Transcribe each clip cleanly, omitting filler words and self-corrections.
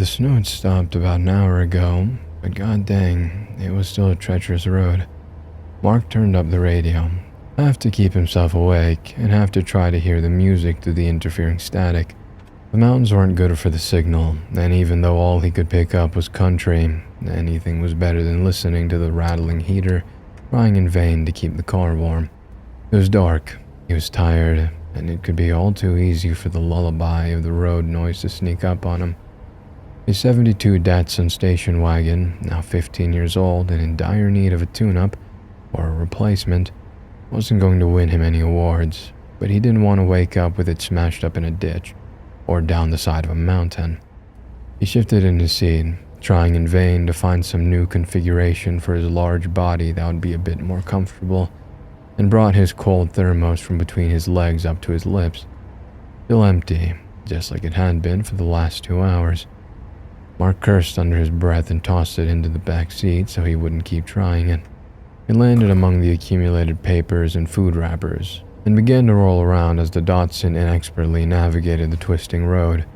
The snow had stopped about an hour ago, but god dang, it was still a treacherous road. Mark turned up the radio, half to keep himself awake and half to try to hear the music through the interfering static. The mountains weren't good for the signal, and even though all he could pick up was country, anything was better than listening to the rattling heater, trying in vain to keep the car warm. It was dark, he was tired, and it could be all too easy for the lullaby of the road noise to sneak up on him. His 72 Datsun station wagon, now 15 years old and in dire need of a tune-up, or a replacement, wasn't going to win him any awards, but he didn't want to wake up with it smashed up in a ditch, or down the side of a mountain. He shifted in his seat, trying in vain to find some new configuration for his large body that would be a bit more comfortable, and brought his cold thermos from between his legs up to his lips. Still empty, just like it had been for the last 2 hours. Mark cursed under his breath and tossed it into the back seat so he wouldn't keep trying it. It landed among the accumulated papers and food wrappers, and began to roll around as the Datsun inexpertly navigated the twisting road.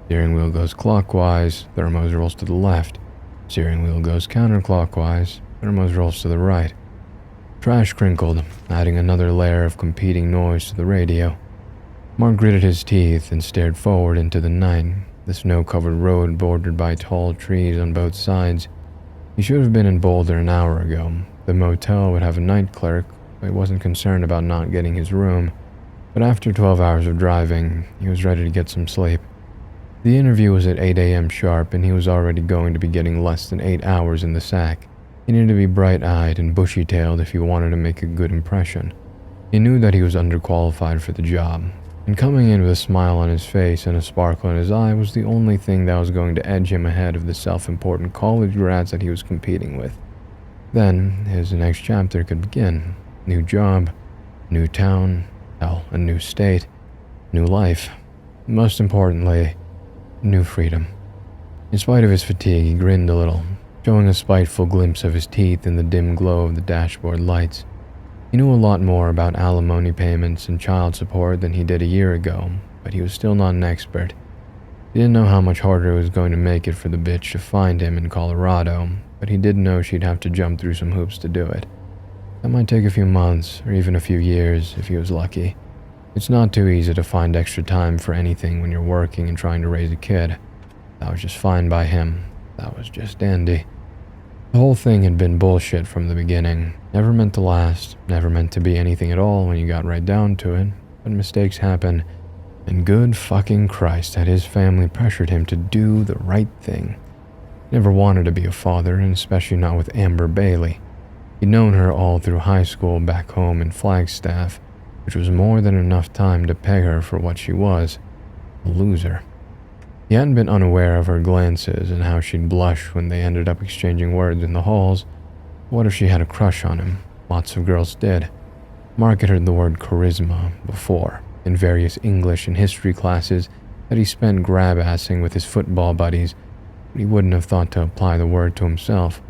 Steering wheel goes clockwise, thermos rolls to the left. Steering wheel goes counterclockwise, thermos rolls to the right. Trash crinkled, adding another layer of competing noise to the radio. Mark gritted his teeth and stared forward into the night, the snow-covered road bordered by tall trees on both sides. He should have been in Boulder an hour ago. The motel would have a night clerk, but he wasn't concerned about not getting his room. But after 12 hours of driving, he was ready to get some sleep. The interview was at 8 a.m. sharp, and he was already going to be getting less than 8 hours in the sack. He needed to be bright-eyed and bushy-tailed if he wanted to make a good impression. He knew that he was underqualified for the job, and coming in with a smile on his face and a sparkle in his eye was the only thing that was going to edge him ahead of the self-important college grads that he was competing with. Then, his next chapter could begin. New job, new town, hell, a new state, new life. Most importantly, new freedom. In spite of his fatigue, he grinned a little, showing a spiteful glimpse of his teeth in the dim glow of the dashboard lights. He knew a lot more about alimony payments and child support than he did a year ago, but he was still not an expert. He didn't know how much harder it was going to make it for the bitch to find him in Colorado, but he did know she'd have to jump through some hoops to do it. That might take a few months, or even a few years, if he was lucky. It's not too easy to find extra time for anything when you're working and trying to raise a kid. That was just fine by him. That was just dandy. The whole thing had been bullshit from the beginning. Never meant to last, never meant to be anything at all when you got right down to it, but mistakes happen. And good fucking Christ had his family pressured him to do the right thing. He never wanted to be a father, and especially not with Amber Bailey. He'd known her all through high school back home in Flagstaff, which was more than enough time to peg her for what she was, a loser. He hadn't been unaware of her glances and how she'd blush when they ended up exchanging words in the halls. What if she had a crush on him? Lots of girls did. Mark had heard the word charisma before, in various English and history classes that he spent grab-assing with his football buddies, but he wouldn't have thought to apply the word to himself.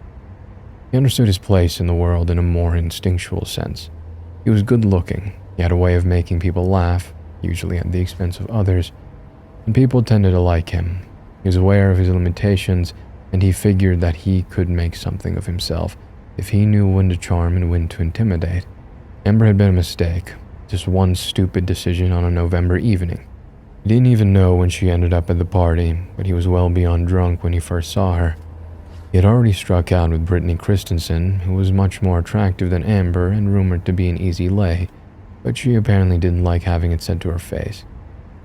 He understood his place in the world in a more instinctual sense. He was good-looking. He had a way of making people laugh, usually at the expense of others, and people tended to like him. He was aware of his limitations, and he figured that he could make something of himself if he knew when to charm and when to intimidate. Amber had been a mistake, just one stupid decision on a November evening. He didn't even know when she ended up at the party, but he was well beyond drunk when he first saw her. He had already struck out with Brittany Christensen, who was much more attractive than Amber and rumored to be an easy lay, but she apparently didn't like having it said to her face.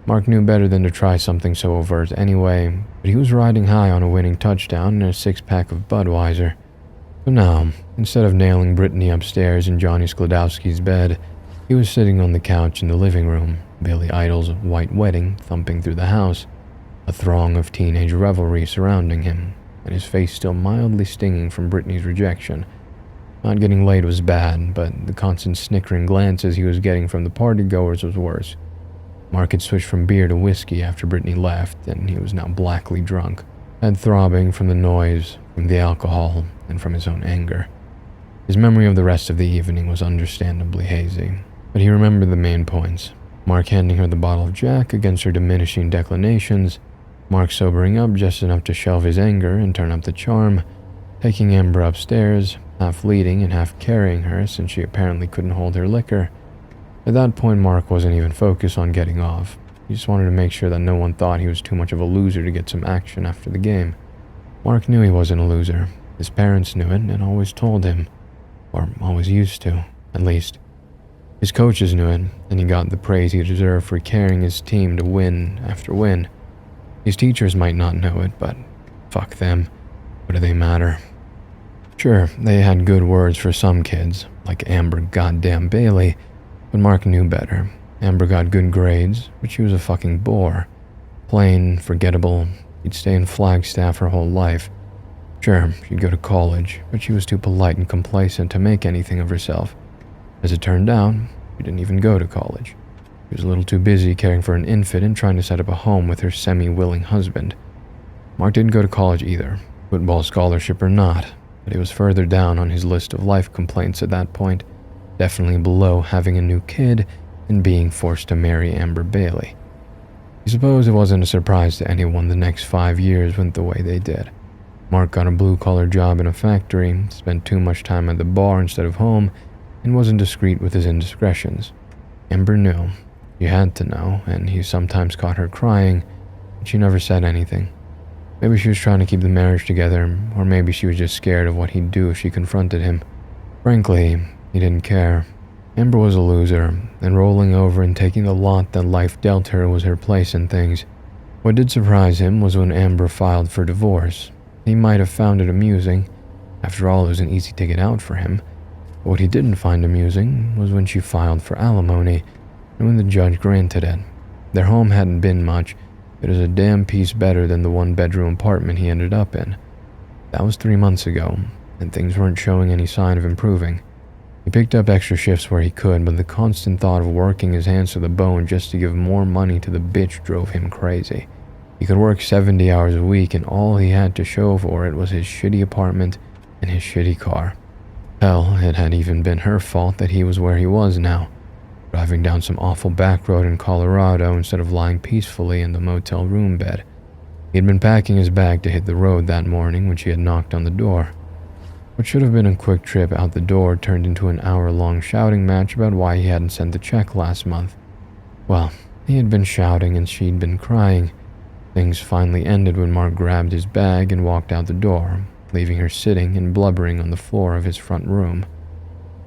Mark knew better than to try something so overt anyway, but he was riding high on a winning touchdown and a six-pack of Budweiser. So now, instead of nailing Brittany upstairs in Johnny Sklodowski's bed, he was sitting on the couch in the living room, Billy Idol's White Wedding thumping through the house, a throng of teenage revelry surrounding him, and his face still mildly stinging from Brittany's rejection. Not getting laid was bad, but the constant snickering glances he was getting from the partygoers was worse. Mark had switched from beer to whiskey after Brittany left, and he was now blackly drunk, head throbbing from the noise, from the alcohol, and from his own anger. His memory of the rest of the evening was understandably hazy, but he remembered the main points. Mark handing her the bottle of Jack against her diminishing declinations, Mark sobering up just enough to shelve his anger and turn up the charm, taking Amber upstairs, half leading and half carrying her since she apparently couldn't hold her liquor. At that point, Mark wasn't even focused on getting off. He just wanted to make sure that no one thought he was too much of a loser to get some action after the game. Mark knew he wasn't a loser. His parents knew it and always told him, or always used to, at least. His coaches knew it, and he got the praise he deserved for carrying his team to win after win. His teachers might not know it, but fuck them. What do they matter? Sure, they had good words for some kids, like Amber goddamn Bailey, but Mark knew better. Amber got good grades, but she was a fucking bore. Plain, forgettable, she'd stay in Flagstaff her whole life. Sure, she'd go to college, but she was too polite and complacent to make anything of herself. As it turned out, she didn't even go to college. She was a little too busy caring for an infant and trying to set up a home with her semi-willing husband. Mark didn't go to college either, football scholarship or not, but he was further down on his list of life complaints at that point, definitely below having a new kid and being forced to marry Amber Bailey. I suppose it wasn't a surprise to anyone the next 5 years went the way they did. Mark got a blue-collar job in a factory, spent too much time at the bar instead of home, and wasn't discreet with his indiscretions. Amber knew. She had to know, and he sometimes caught her crying, but she never said anything. Maybe she was trying to keep the marriage together, or maybe she was just scared of what he'd do if she confronted him. Frankly, he didn't care. Amber was a loser, and rolling over and taking the lot that life dealt her was her place in things. What did surprise him was when Amber filed for divorce. He might have found it amusing. After all, it was an easy ticket out for him. But what he didn't find amusing was when she filed for alimony, and when the judge granted it. Their home hadn't been much, but it was a damn piece better than the one-bedroom apartment he ended up in. That was 3 months ago, and things weren't showing any sign of improving. He picked up extra shifts where he could, but the constant thought of working his hands to the bone just to give more money to the bitch drove him crazy. He could work 70 hours a week, and all he had to show for it was his shitty apartment and his shitty car. Hell, it had even been her fault that he was where he was now, driving down some awful back road in Colorado instead of lying peacefully in the motel room bed. He had been packing his bag to hit the road that morning when she had knocked on the door. What should have been a quick trip out the door turned into an hour-long shouting match about why he hadn't sent the check last month. Well, he had been shouting and she'd been crying. Things finally ended when Mark grabbed his bag and walked out the door, leaving her sitting and blubbering on the floor of his front room.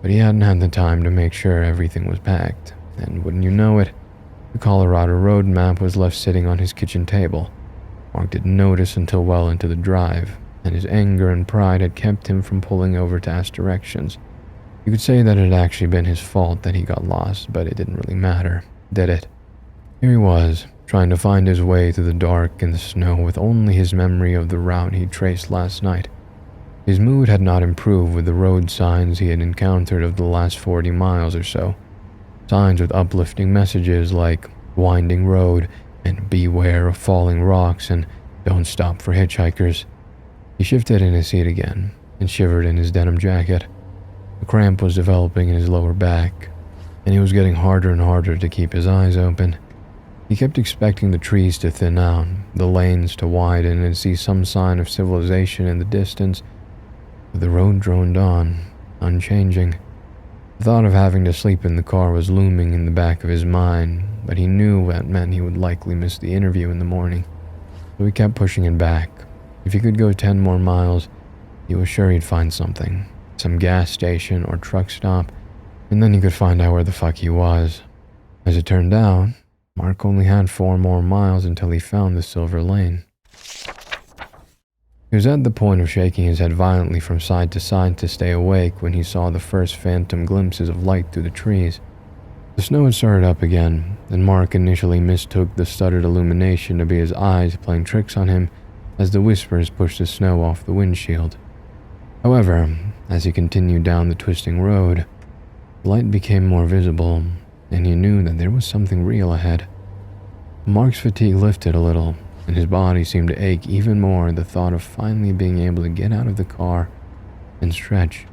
But he hadn't had the time to make sure everything was packed, and wouldn't you know it, the Colorado road map was left sitting on his kitchen table. Mark didn't notice until well into the drive, and his anger and pride had kept him from pulling over to ask directions. You could say that it had actually been his fault that he got lost, but it didn't really matter, did it? Here he was, trying to find his way through the dark and the snow with only his memory of the route he'd traced last night. His mood had not improved with the road signs he had encountered of the last 40 miles or so. Signs with uplifting messages like "Winding Road" and "Beware of Falling Rocks" and "Don't Stop for Hitchhikers." He shifted in his seat again and shivered in his denim jacket. A cramp was developing in his lower back, and it was getting harder and harder to keep his eyes open. He kept expecting the trees to thin out, the lanes to widen, and see some sign of civilization in the distance, but the road droned on, unchanging. The thought of having to sleep in the car was looming in the back of his mind, but he knew that meant he would likely miss the interview in the morning, so he kept pushing it back. If he could go 10 more miles, he was sure he'd find something, some gas station or truck stop, and then he could find out where the fuck he was. As it turned out, Mark only had 4 more miles until he found the silver lane. He was at the point of shaking his head violently from side to side to stay awake when he saw the first phantom glimpses of light through the trees. The snow had started up again, and Mark initially mistook the stuttered illumination to be his eyes playing tricks on him as the whispers pushed the snow off the windshield. However, as he continued down the twisting road, the light became more visible, and he knew that there was something real ahead. Mark's fatigue lifted a little, and his body seemed to ache even more at the thought of finally being able to get out of the car and stretch.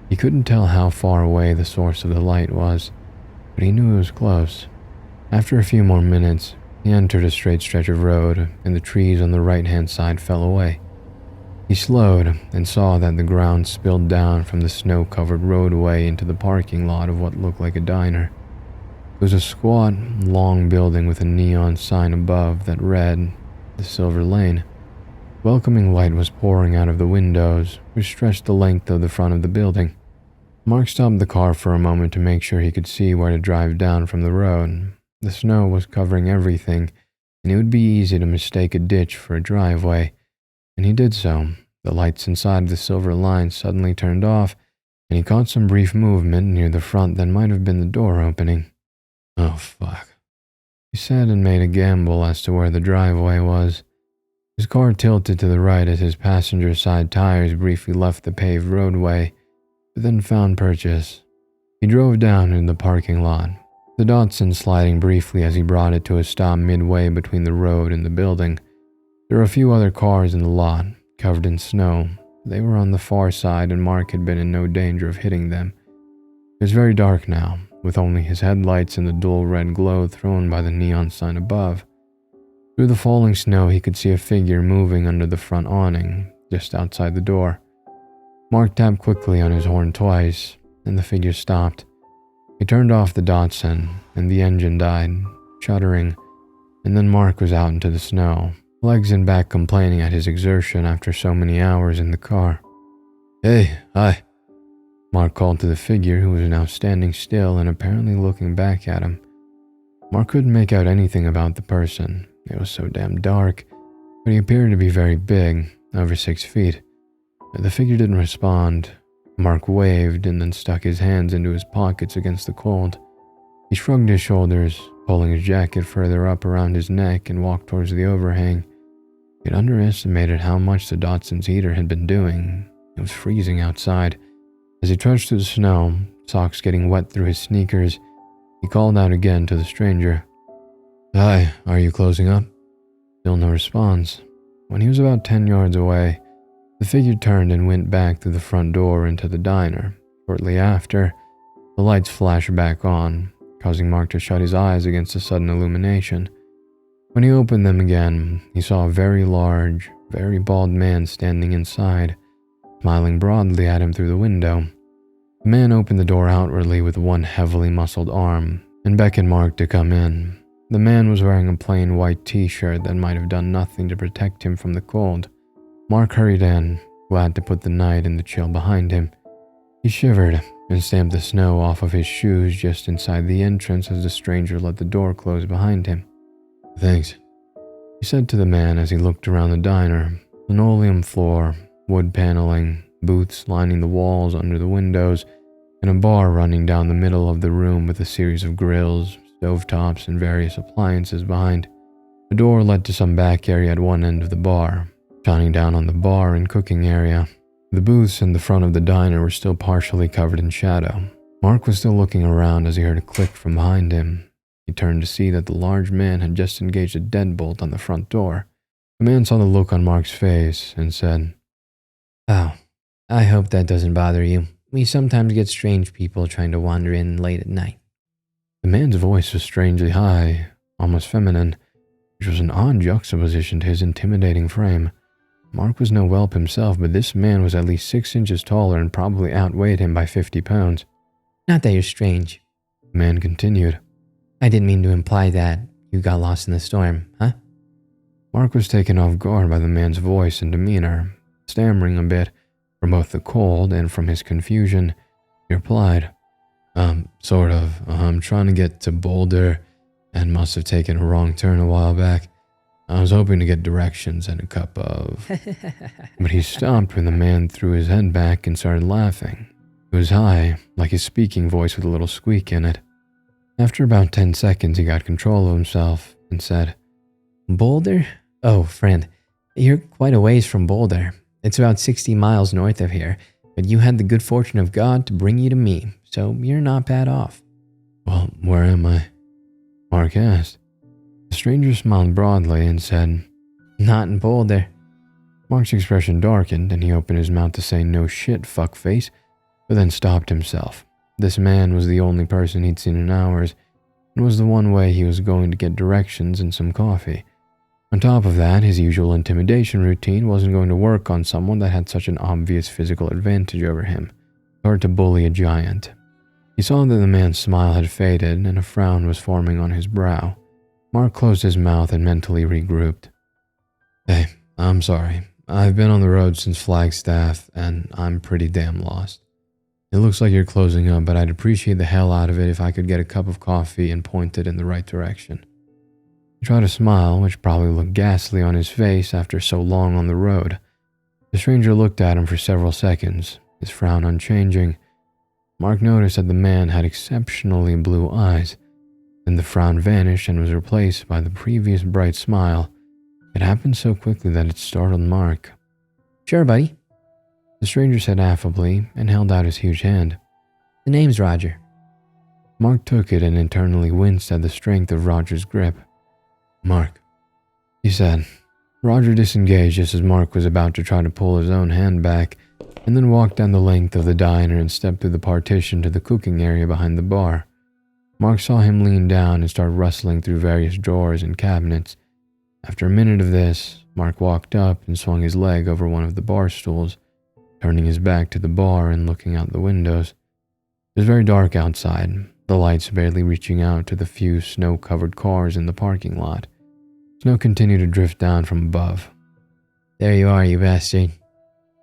He couldn't tell how far away the source of the light was, but he knew it was close. After a few more minutes, He entered a straight stretch of road, and the trees on the right-hand side fell away. He slowed and saw that the ground spilled down from the snow-covered roadway into the parking lot of what looked like a diner. It was a squat, long building with a neon sign above that read, "The Silver Lane." Welcoming light was pouring out of the windows, which stretched the length of the front of the building. Mark stopped the car for a moment to make sure he could see where to drive down from the road. The snow was covering everything, and it would be easy to mistake a ditch for a driveway, and he did so. The lights inside the Silver Line suddenly turned off, and he caught some brief movement near the front that might have been the door opening. "Oh, fuck," he said, and made a gamble as to where the driveway was. His car tilted to the right as his passenger side tires briefly left the paved roadway, but then found purchase. He drove down into the parking lot, the Datsun sliding briefly as he brought it to a stop midway between the road and the building. There were a few other cars in the lot, covered in snow. They were on the far side, and Mark had been in no danger of hitting them. It was very dark now, with only his headlights and the dull red glow thrown by the neon sign above. Through the falling snow, he could see a figure moving under the front awning, just outside the door. Mark tapped quickly on his horn twice, and the figure stopped. He turned off the Datsun, and the engine died, shuddering, and then Mark was out into the snow, legs and back complaining at his exertion after so many hours in the car. "Hey, hi," Mark called to the figure, who was now standing still and apparently looking back at him. Mark couldn't make out anything about the person. It was so damn dark, but he appeared to be very big, over 6 feet. The figure didn't respond. Mark waved and then stuck his hands into his pockets against the cold. He shrugged his shoulders, pulling his jacket further up around his neck, and walked towards the overhang. He had underestimated how much the Datsun's heater had been doing. It was freezing outside. As he trudged through the snow, socks getting wet through his sneakers, he called out again to the stranger. "Hi, are you closing up?" Still no response. When he was about 10 yards away, the figure turned and went back through the front door into the diner. Shortly after, the lights flashed back on, causing Mark to shut his eyes against the sudden illumination. When he opened them again, he saw a very large, very bald man standing inside, smiling broadly at him through the window. The man opened the door outwardly with one heavily muscled arm and beckoned Mark to come in. The man was wearing a plain white t-shirt that might have done nothing to protect him from the cold. Mark hurried in, glad to put the night and the chill behind him. He shivered and stamped the snow off of his shoes just inside the entrance as the stranger let the door close behind him. "Thanks," he said to the man as he looked around the diner. Linoleum floor, wood paneling, booths lining the walls under the windows, and a bar running down the middle of the room with a series of grills, stovetops, and various appliances behind. A door led to some back area at one end of the bar, shining down on the bar and cooking area. The booths in the front of the diner were still partially covered in shadow. Mark was still looking around as he heard a click from behind him. He turned to see that the large man had just engaged a deadbolt on the front door. The man saw the look on Mark's face and said, "Oh, I hope that doesn't bother you. We sometimes get strange people trying to wander in late at night." The man's voice was strangely high, almost feminine, which was an odd juxtaposition to his intimidating frame. Mark was no whelp himself, but this man was at least 6 inches taller and probably outweighed him by 50 pounds. "Not that you're strange," the man continued. "I didn't mean to imply that you got lost in the storm, huh?" Mark was taken off guard by the man's voice and demeanor, stammering a bit from both the cold and from his confusion. He replied, Sort of. I'm trying to get to Boulder and must have taken a wrong turn a while back. I was hoping to get directions and a cup of..." But he stopped when the man threw his head back and started laughing. It was high, like his speaking voice with a little squeak in it. After about 10 seconds, he got control of himself and said, "Boulder? Oh, friend, you're quite a ways from Boulder. It's about 60 miles north of here, but you had the good fortune of God to bring you to me, so you're not bad off." "Well, where am I?" Mark asked. The stranger smiled broadly and said, "Not in Boulder." Mark's expression darkened and he opened his mouth to say "no shit, fuckface," but then stopped himself. This man was the only person he'd seen in hours. It was the one way he was going to get directions and some coffee. On top of that, his usual intimidation routine wasn't going to work on someone that had such an obvious physical advantage over him. Hard to bully a giant. He saw that the man's smile had faded and a frown was forming on his brow. Mark closed his mouth and mentally regrouped. Hey, I'm sorry. I've been on the road since Flagstaff and I'm pretty damn lost. It looks like you're closing up, but I'd appreciate the hell out of it if I could get a cup of coffee and point it in the right direction. He tried a smile, which probably looked ghastly on his face after so long on the road. The stranger looked at him for several seconds, his frown unchanging. Mark noticed that the man had exceptionally blue eyes. Then the frown vanished and was replaced by the previous bright smile. It happened so quickly that it startled Mark. Sure, buddy, the stranger said affably and held out his huge hand. The name's Roger. Mark took it and internally winced at the strength of Roger's grip. Mark, he said. Roger disengaged just as Mark was about to try to pull his own hand back, and then walked down the length of the diner and stepped through the partition to the cooking area behind the bar. Mark saw him lean down and start rustling through various drawers and cabinets. After a minute of this, Mark walked up and swung his leg over one of the bar stools, turning his back to the bar and looking out the windows. It was very dark outside, the lights barely reaching out to the few snow-covered cars in the parking lot. Snow continued to drift down from above. There you are, you bastard,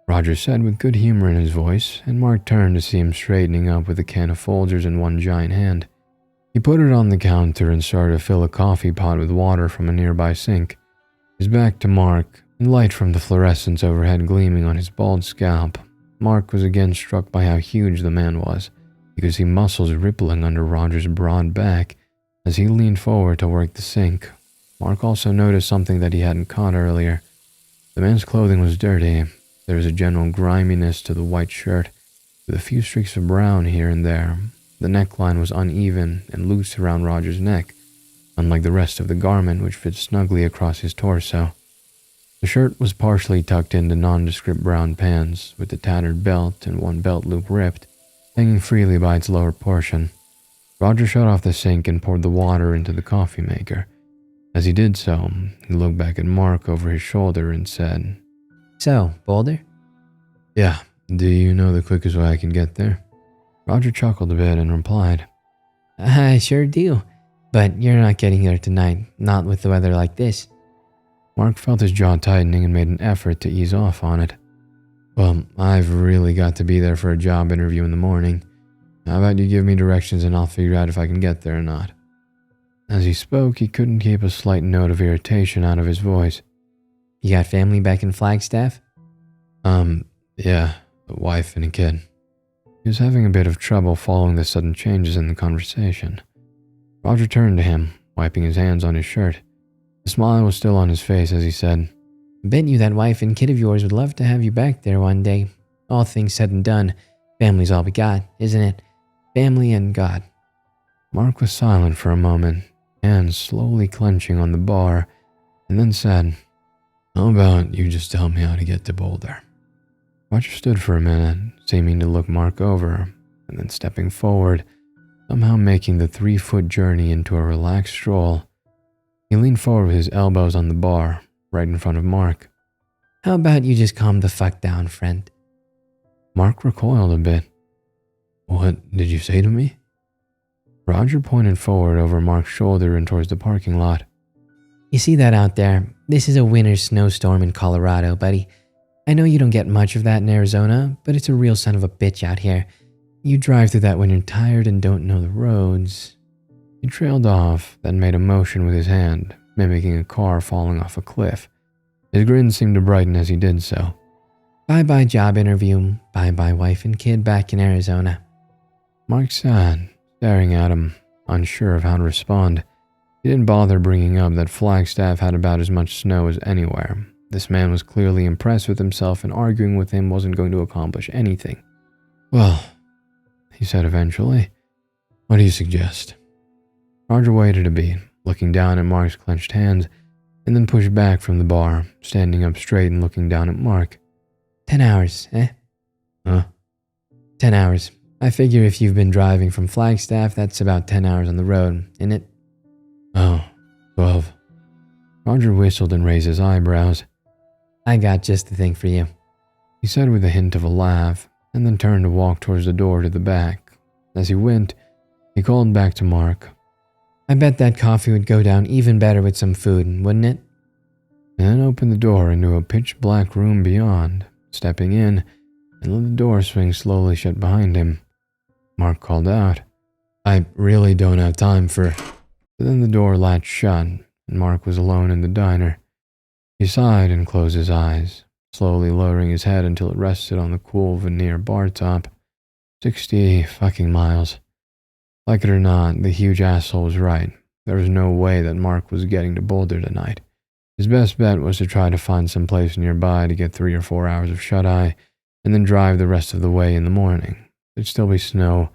Roger said with good humor in his voice, and Mark turned to see him straightening up with a can of Folgers in one giant hand. He put it on the counter and started to fill a coffee pot with water from a nearby sink. His back to Mark, and light from the fluorescence overhead gleaming on his bald scalp. Mark was again struck by how huge the man was. He could see muscles rippling under Roger's broad back as he leaned forward to work the sink. Mark also noticed something that he hadn't caught earlier. The man's clothing was dirty. There was a general griminess to the white shirt, with a few streaks of brown here and there. The neckline was uneven and loose around Roger's neck, unlike the rest of the garment, which fit snugly across his torso. The shirt was partially tucked into nondescript brown pants, with the tattered belt and one belt loop ripped, hanging freely by its lower portion. Roger shut off the sink and poured the water into the coffee maker. As he did so, he looked back at Mark over his shoulder and said, So, Boulder? Yeah, do you know the quickest way I can get there? Roger chuckled a bit and replied, I sure do, but you're not getting there tonight, not with the weather like this. Mark felt his jaw tightening and made an effort to ease off on it. Well, I've really got to be there for a job interview in the morning. How about you give me directions and I'll figure out if I can get there or not? As he spoke, he couldn't keep a slight note of irritation out of his voice. You got family back in Flagstaff? Yeah, a wife and a kid. He was having a bit of trouble following the sudden changes in the conversation. Roger turned to him, wiping his hands on his shirt. The smile was still on his face as he said, Bet you that wife and kid of yours would love to have you back there one day. All things said and done, family's all we got, isn't it? Family and God. Mark was silent for a moment, hands slowly clenching on the bar, and then said, How about you just tell me how to get to Boulder? Roger stood for a minute, seeming to look Mark over, and then stepping forward, somehow making the 3-foot journey into a relaxed stroll. He leaned forward with his elbows on the bar, right in front of Mark. How about you just calm the fuck down, friend? Mark recoiled a bit. What did you say to me? Roger pointed forward over Mark's shoulder and towards the parking lot. You see that out there? This is a winter snowstorm in Colorado, buddy. I know you don't get much of that in Arizona, but it's a real son of a bitch out here. You drive through that when you're tired and don't know the roads. He trailed off, then made a motion with his hand, mimicking a car falling off a cliff. His grin seemed to brighten as he did so. Bye-bye job interview, bye-bye wife and kid back in Arizona. Mark sat, staring at him, unsure of how to respond. He didn't bother bringing up that Flagstaff had about as much snow as anywhere. This man was clearly impressed with himself, and arguing with him wasn't going to accomplish anything. Well, he said eventually, what do you suggest? Roger waited a beat, looking down at Mark's clenched hands, and then pushed back from the bar, standing up straight and looking down at Mark. 10 hours, eh? Huh? 10 hours. I figure if you've been driving from Flagstaff, that's about 10 hours on the road, isn't it? Oh, 12. Roger whistled and raised his eyebrows. I got just the thing for you, he said with a hint of a laugh, and then turned to walk towards the door to the back. As he went, he called back to Mark. I bet that coffee would go down even better with some food, wouldn't it? And then opened the door into a pitch-black room beyond, stepping in and let the door swing slowly shut behind him. Mark called out, I really don't have time for... But then the door latched shut, and Mark was alone in the diner. He sighed and closed his eyes, slowly lowering his head until it rested on the cool veneer bar top. 60 fucking miles. Like it or not, the huge asshole was right. There was no way that Mark was getting to Boulder tonight. His best bet was to try to find some place nearby to get 3 or 4 hours of shut-eye, and then drive the rest of the way in the morning. There'd still be snow,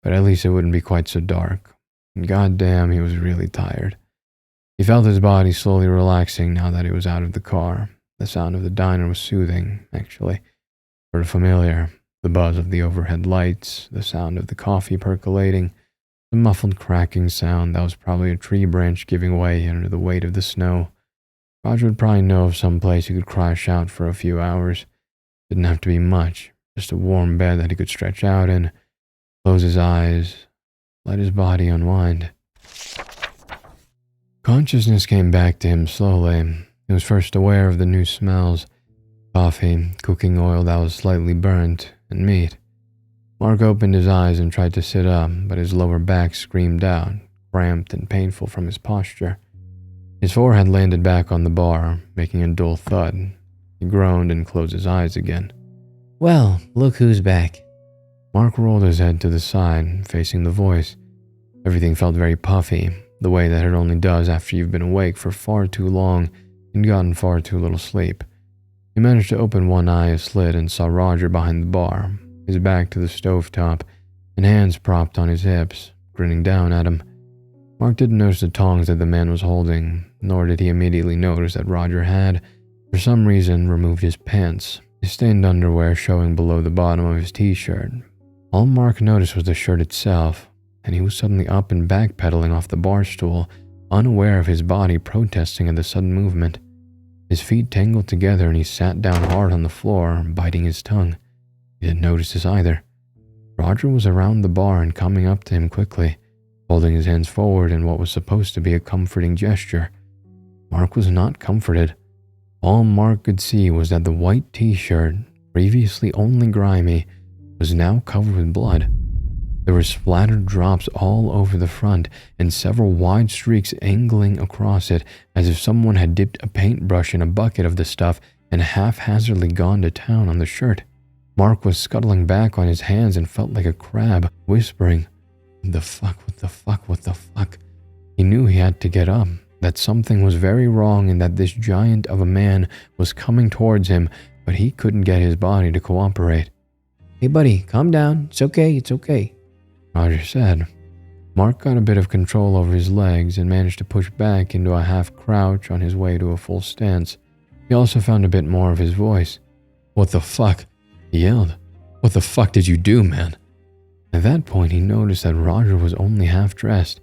but at least it wouldn't be quite so dark. And goddamn, he was really tired. He felt his body slowly relaxing now that he was out of the car. The sound of the diner was soothing, actually. Sort of familiar. The buzz of the overhead lights, the sound of the coffee percolating, the muffled cracking sound that was probably a tree branch giving way under the weight of the snow. Roger would probably know of some place he could crash out for a few hours. Didn't have to be much, just a warm bed that he could stretch out in, close his eyes, let his body unwind. Consciousness came back to him slowly. He was first aware of the new smells: coffee, cooking oil that was slightly burnt, and meat. Mark opened his eyes and tried to sit up, but his lower back screamed out, cramped and painful from his posture. His forehead landed back on the bar, making a dull thud. He groaned and closed his eyes again. Well, look who's back. Mark rolled his head to the side, facing the voice. Everything felt very puffy, the way that it only does after you've been awake for far too long and gotten far too little sleep. He managed to open one eye a slit and saw Roger behind the bar, his back to the stovetop, and hands propped on his hips, grinning down at him. Mark didn't notice the tongs that the man was holding, nor did he immediately notice that Roger had, for some reason, removed his pants, his stained underwear showing below the bottom of his t-shirt. All Mark noticed was the shirt itself, and he was suddenly up and backpedaling off the bar stool, unaware of his body protesting at the sudden movement. His feet tangled together and he sat down hard on the floor, biting his tongue. He didn't notice this either. Roger was around the bar and coming up to him quickly, holding his hands forward in what was supposed to be a comforting gesture. Mark was not comforted. All Mark could see was that the white t-shirt, previously only grimy, was now covered with blood. There were splattered drops all over the front and several wide streaks angling across it as if someone had dipped a paintbrush in a bucket of the stuff and haphazardly gone to town on the shirt. Mark was scuttling back on his hands and felt like a crab, whispering, "What the fuck, what the fuck, what the fuck?" He knew he had to get up, that something was very wrong and that this giant of a man was coming towards him, but he couldn't get his body to cooperate. Hey buddy, calm down. It's okay, it's okay. Roger said. Mark got a bit of control over his legs and managed to push back into a half crouch on his way to a full stance. He also found a bit more of his voice. "What the fuck?" he yelled. "What the fuck did you do, man?" At that point, he noticed that Roger was only half dressed.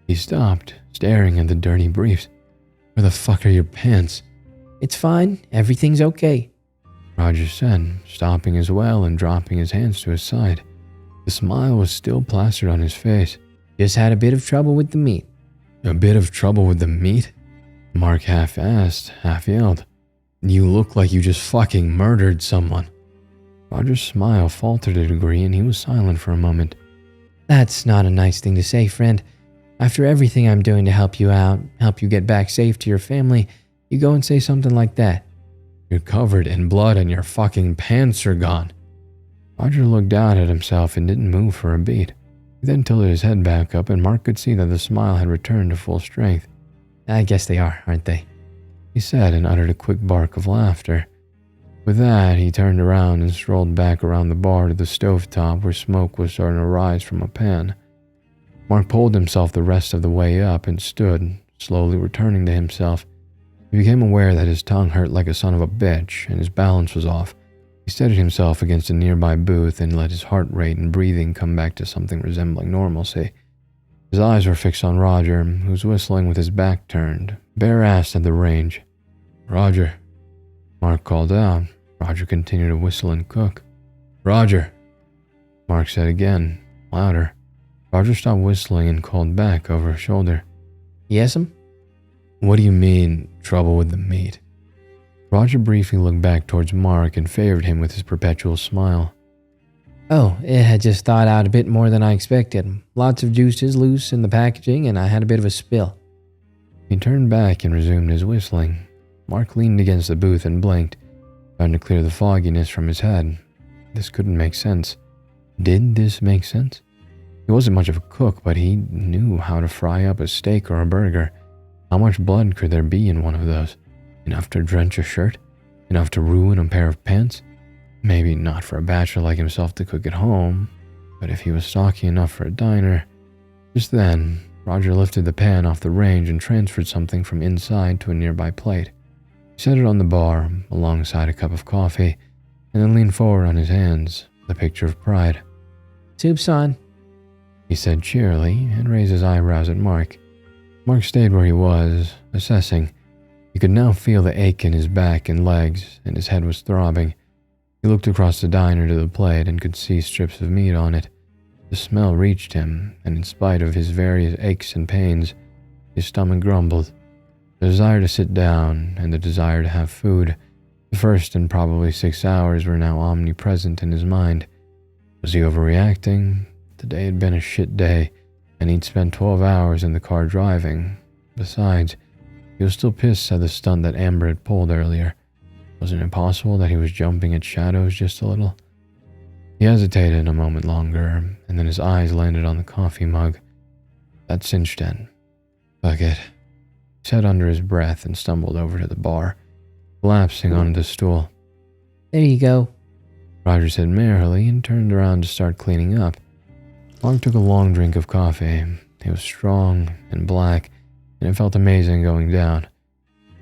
He stopped, staring at the dirty briefs. "Where the fuck are your pants?" It's fine, everything's okay. Roger said, stopping as well and dropping his hands to his side. The smile was still plastered on his face. Just had a bit of trouble with the meat. "A bit of trouble with the meat?" Mark half asked, half yelled. "You look like you just fucking murdered someone." Roger's smile faltered a degree and he was silent for a moment. That's not a nice thing to say, friend. After everything I'm doing to help you out, help you get back safe to your family, you go and say something like that. "You're covered in blood and your fucking pants are gone." Roger looked down at himself and didn't move for a beat. He then tilted his head back up and Mark could see that the smile had returned to full strength. I guess they are, aren't they? He said and uttered a quick bark of laughter. With that, he turned around and strolled back around the bar to the stovetop where smoke was starting to rise from a pan. Mark pulled himself the rest of the way up and stood, slowly returning to himself. He became aware that his tongue hurt like a son of a bitch and his balance was off. He steadied himself against a nearby booth and let his heart rate and breathing come back to something resembling normalcy. His eyes were fixed on Roger, who was whistling with his back turned, bare-assed at the range. "Roger," Mark called out. Roger continued to whistle and cook. "Roger," Mark said again, louder. Roger stopped whistling and called back over his shoulder. Yes'm? "What do you mean, trouble with the meat?" Roger briefly looked back towards Mark and favored him with his perpetual smile. Oh, it had just thawed out a bit more than I expected. Lots of juices loose in the packaging, and I had a bit of a spill. He turned back and resumed his whistling. Mark leaned against the booth and blinked, trying to clear the fogginess from his head. This couldn't make sense. Did this make sense? He wasn't much of a cook, but he knew how to fry up a steak or a burger. How much blood could there be in one of those? Enough to drench a shirt? Enough to ruin a pair of pants? Maybe not for a bachelor like himself to cook at home, but if he was stocky enough for a diner. Just then, Roger lifted the pan off the range and transferred something from inside to a nearby plate. He set it on the bar, alongside a cup of coffee, and then leaned forward on his hands, with a picture of pride. "Soup's on," he said cheerily, and raised his eyebrows at Mark. Mark stayed where he was, assessing. He could now feel the ache in his back and legs, and his head was throbbing. He looked across the diner to the plate and could see strips of meat on it. The smell reached him, and in spite of his various aches and pains, his stomach grumbled. The desire to sit down and the desire to have food, the first in probably 6 hours, were now omnipresent in his mind. Was he overreacting? Today had been a shit day, and he'd spent 12 hours in the car driving. Besides, he was still pissed at the stunt that Amber had pulled earlier. Wasn't it possible that he was jumping at shadows just a little? He hesitated a moment longer, and then his eyes landed on the coffee mug. That cinched in. "Fuck it," he said under his breath and stumbled over to the bar, collapsing onto the stool. "There you go," Roger said merrily and turned around to start cleaning up. Mark took a long drink of coffee. It was strong and black, and it felt amazing going down.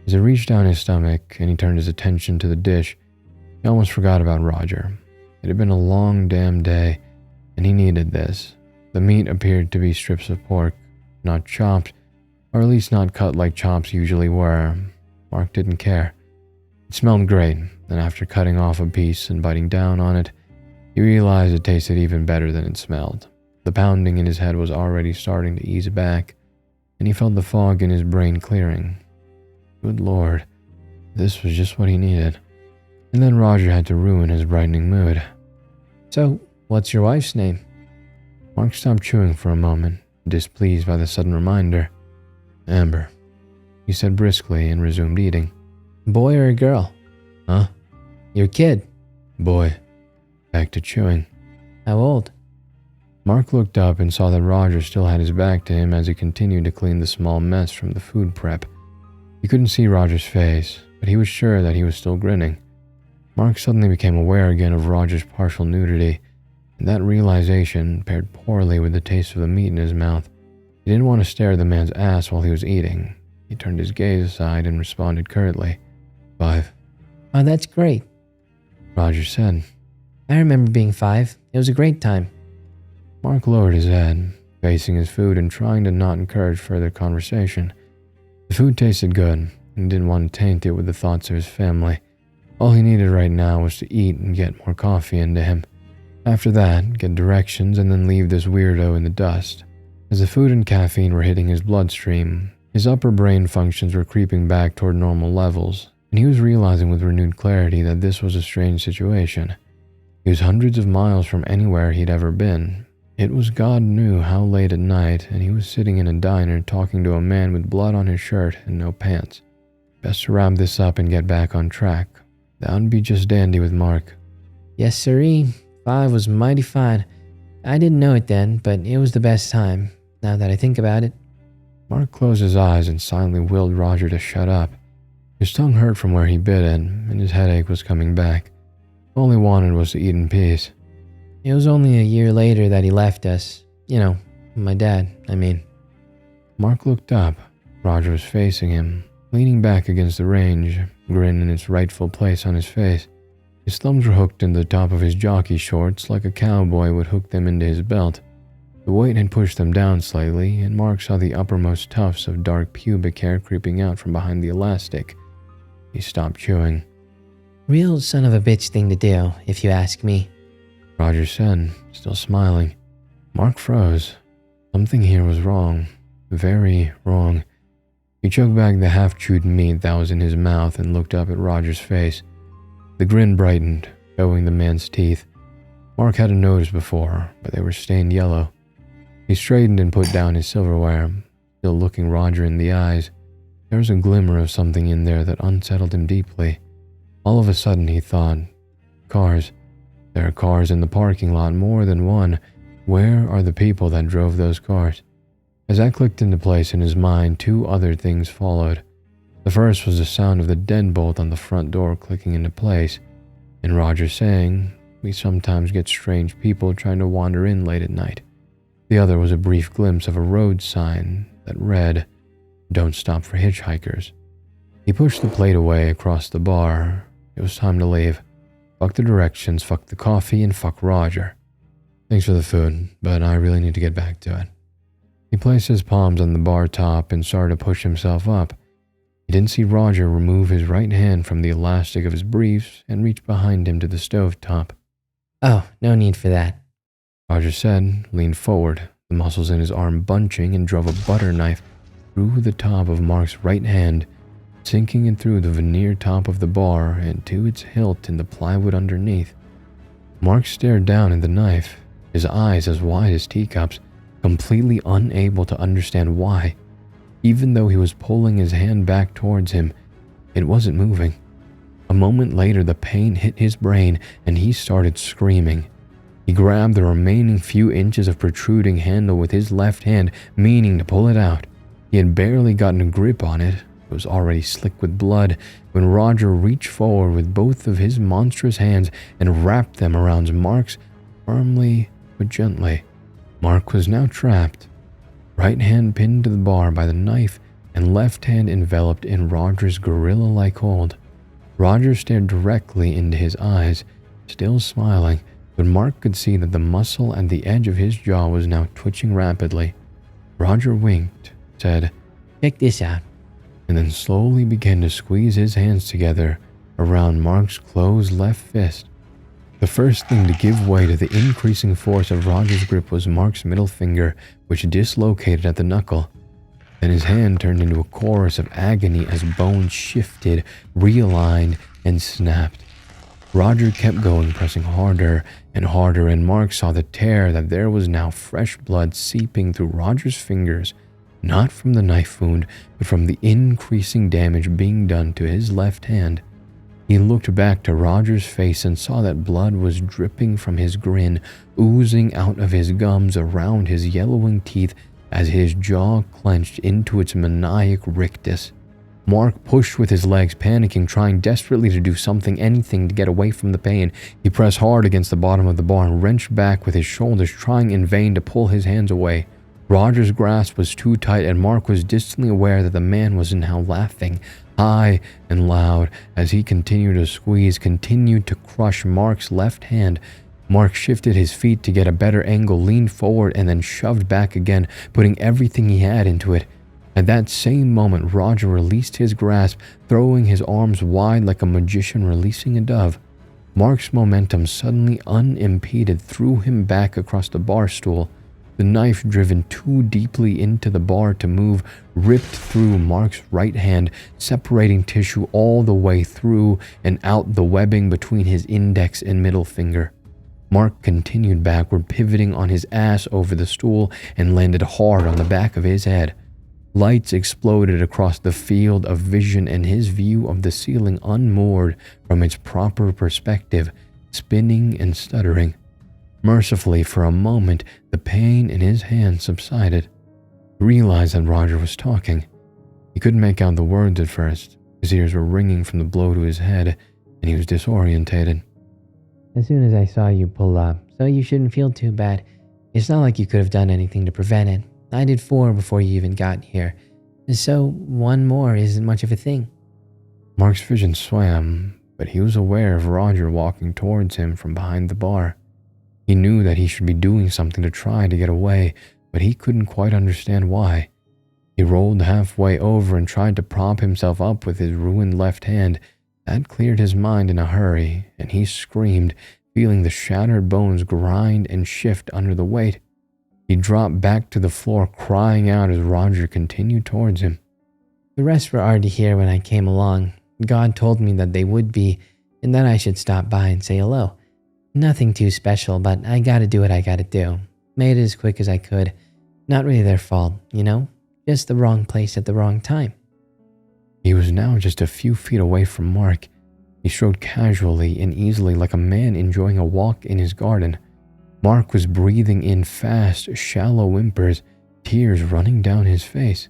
As it reached down his stomach and he turned his attention to the dish, he almost forgot about Roger. It had been a long damn day, and he needed this. The meat appeared to be strips of pork, not chopped, or at least not cut like chops usually were. Mark didn't care. It smelled great, and after cutting off a piece and biting down on it, he realized it tasted even better than it smelled. The pounding in his head was already starting to ease back, and he felt the fog in his brain clearing. Good Lord, this was just what he needed. And then Roger had to ruin his brightening mood. "So, what's your wife's name?" Mark stopped chewing for a moment, displeased by the sudden reminder. "Amber," he said briskly and resumed eating. "Boy or a girl?" "Huh?" "Your kid." "Boy." Back to chewing. "How old?" Mark looked up and saw that Roger still had his back to him as he continued to clean the small mess from the food prep. He couldn't see Roger's face, but he was sure that he was still grinning. Mark suddenly became aware again of Roger's partial nudity, and that realization paired poorly with the taste of the meat in his mouth. He didn't want to stare at the man's ass while he was eating. He turned his gaze aside and responded curtly. 5. "Oh, that's great." Roger said. "I remember being 5. It was a great time." Mark lowered his head, facing his food and trying to not encourage further conversation. The food tasted good, and he didn't want to taint it with the thoughts of his family. All he needed right now was to eat and get more coffee into him. After that, get directions and then leave this weirdo in the dust. As the food and caffeine were hitting his bloodstream, his upper brain functions were creeping back toward normal levels, and he was realizing with renewed clarity that this was a strange situation. He was hundreds of miles from anywhere he'd ever been. It was God knew how late at night, and he was sitting in a diner talking to a man with blood on his shirt and no pants. Best to wrap this up and get back on track. That would be just dandy with Mark. "Yes, sirree. 5 was mighty fine. I didn't know it then, but it was the best time, now that I think about it." Mark closed his eyes and silently willed Roger to shut up. His tongue hurt from where he bit it, and his headache was coming back. All he wanted was to eat in peace. It was only a year later that he left us. You know, my dad, I mean. Mark looked up. Roger was facing him, leaning back against the range, grin in its rightful place on his face. His thumbs were hooked into the top of his jockey shorts like a cowboy would hook them into his belt. The weight had pushed them down slightly, and Mark saw the uppermost tufts of dark pubic hair creeping out from behind the elastic. He stopped chewing. Real son of a bitch thing to do, if you ask me, Roger said, still smiling. Mark froze. Something here was wrong. Very wrong. He choked back the half-chewed meat that was in his mouth and looked up at Roger's face. The grin brightened, showing the man's teeth. Mark hadn't noticed before, but they were stained yellow. He straightened and put down his silverware, still looking Roger in the eyes. There was a glimmer of something in there that unsettled him deeply. All of a sudden he thought, cars. There are cars in the parking lot, more than one. Where are the people that drove those cars? As that clicked into place in his mind, two other things followed. The first was the sound of the deadbolt on the front door clicking into place, and Roger saying, "We sometimes get strange people trying to wander in late at night." The other was a brief glimpse of a road sign that read, "Don't stop for hitchhikers." He pushed the plate away across the bar. It was time to leave. Fuck the directions, fuck the coffee, and fuck Roger. Thanks for the food, but I really need to get back to it. He placed his palms on the bar top and started to push himself up. He didn't see Roger remove his right hand from the elastic of his briefs and reach behind him to the stove top. Oh, no need for that, Roger said, leaned forward, the muscles in his arm bunching, and drove a butter knife through the top of Mark's right hand, sinking it through the veneer top of the bar and to its hilt in the plywood underneath. Mark stared down at the knife, his eyes as wide as teacups, completely unable to understand why. Even though he was pulling his hand back towards him, it wasn't moving. A moment later, the pain hit his brain and he started screaming. He grabbed the remaining few inches of protruding handle with his left hand, meaning to pull it out. He had barely gotten a grip on it. It was already slick with blood when Roger reached forward with both of his monstrous hands and wrapped them around Mark's firmly but gently. Mark was now trapped, right hand pinned to the bar by the knife and left hand enveloped in Roger's gorilla-like hold. Roger stared directly into his eyes, still smiling, but Mark could see that the muscle at the edge of his jaw was now twitching rapidly. Roger winked, said, "Check this out," and then slowly began to squeeze his hands together around Mark's closed left fist. The first thing to give way to the increasing force of Roger's grip was Mark's middle finger, which dislocated at the knuckle. Then his hand turned into a chorus of agony as bones shifted, realigned, and snapped. Roger kept going, pressing harder and harder, and Mark saw the tear that there was now fresh blood seeping through Roger's fingers, not from the knife wound, but from the increasing damage being done to his left hand. He looked back to Roger's face and saw that blood was dripping from his grin, oozing out of his gums around his yellowing teeth as his jaw clenched into its maniac rictus. Mark pushed with his legs, panicking, trying desperately to do something, anything to get away from the pain. He pressed hard against the bottom of the bar and wrenched back with his shoulders, trying in vain to pull his hands away. Roger's grasp was too tight, and Mark was distantly aware that the man was now laughing, high and loud, as he continued to squeeze, continued to crush Mark's left hand. Mark shifted his feet to get a better angle, leaned forward, and then shoved back again, putting everything he had into it. At that same moment, Roger released his grasp, throwing his arms wide like a magician releasing a dove. Mark's momentum, suddenly unimpeded, threw him back across the bar stool. The knife, driven too deeply into the bar to move, ripped through Mark's right hand, separating tissue all the way through and out the webbing between his index and middle finger. Mark continued backward, pivoting on his ass over the stool, and landed hard on the back of his head. Lights exploded across the field of vision, and his view of the ceiling unmoored from its proper perspective, spinning and stuttering. Mercifully, for a moment, the pain in his hand subsided. He realized that Roger was talking. He couldn't make out the words at first. His ears were ringing from the blow to his head, and he was disorientated. "As soon as I saw you pull up, so you shouldn't feel too bad. It's not like you could have done anything to prevent it. I did 4 before you even got here, so 1 more isn't much of a thing." Mark's vision swam, but he was aware of Roger walking towards him from behind the bar. He knew that he should be doing something to try to get away, but he couldn't quite understand why. He rolled halfway over and tried to prop himself up with his ruined left hand. That cleared his mind in a hurry, and he screamed, feeling the shattered bones grind and shift under the weight. He dropped back to the floor, crying out as Roger continued towards him. The rest were already here when I came along. God told me that they would be, and that I should stop by and say hello. Nothing too special, but I gotta do what I gotta do. Made it as quick as I could. Not really their fault, you know? Just the wrong place at the wrong time. He was now just a few feet away from Mark. He strode casually and easily like a man enjoying a walk in his garden. Mark was breathing in fast, shallow whimpers, tears running down his face.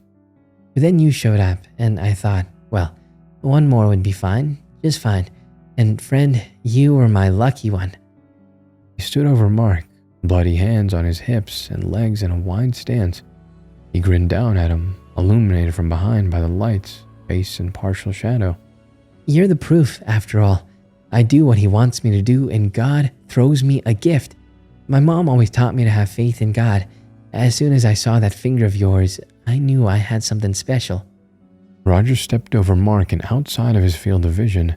But then you showed up, and I thought, well, one more would be fine, just fine. And friend, you were my lucky one. He stood over Mark, bloody hands on his hips and legs in a wide stance. He grinned down at him, illuminated from behind by the lights, face in partial shadow. You're the proof, after all. I do what he wants me to do, and God throws me a gift. My mom always taught me to have faith in God. As soon as I saw that finger of yours, I knew I had something special. Roger stepped over Mark, and outside of his field of vision,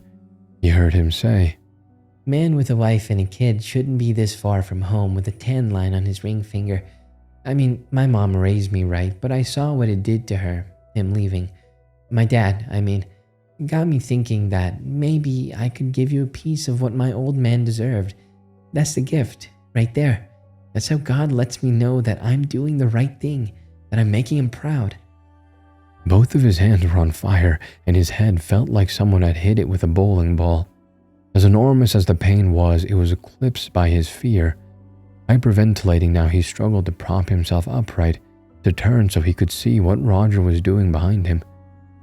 he heard him say, Man with a wife and a kid shouldn't be this far from home with a tan line on his ring finger. I mean, my mom raised me right, but I saw what it did to her, him leaving. My dad, got me thinking that maybe I could give you a piece of what my old man deserved. That's the gift, right there. That's how God lets me know that I'm doing the right thing, that I'm making him proud. Both of his hands were on fire, and his head felt like someone had hit it with a bowling ball. As enormous as the pain was, it was eclipsed by his fear. Hyperventilating now, he struggled to prop himself upright, to turn so he could see what Roger was doing behind him.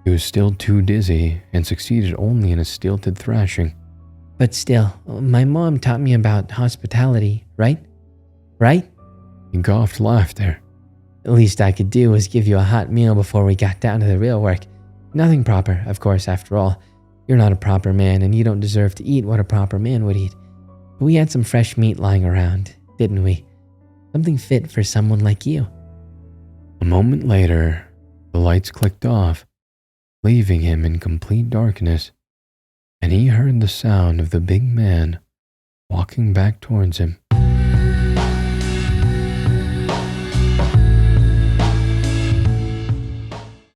He was still too dizzy, and succeeded only in a stilted thrashing. But still, my mom taught me about hospitality, right? Right? He coughed laughter. The least I could do was give you a hot meal before we got down to the real work. Nothing proper, of course, after all. You're not a proper man, and you don't deserve to eat what a proper man would eat. But we had some fresh meat lying around, didn't we? Something fit for someone like you. A moment later, the lights clicked off, leaving him in complete darkness, and he heard the sound of the big man walking back towards him.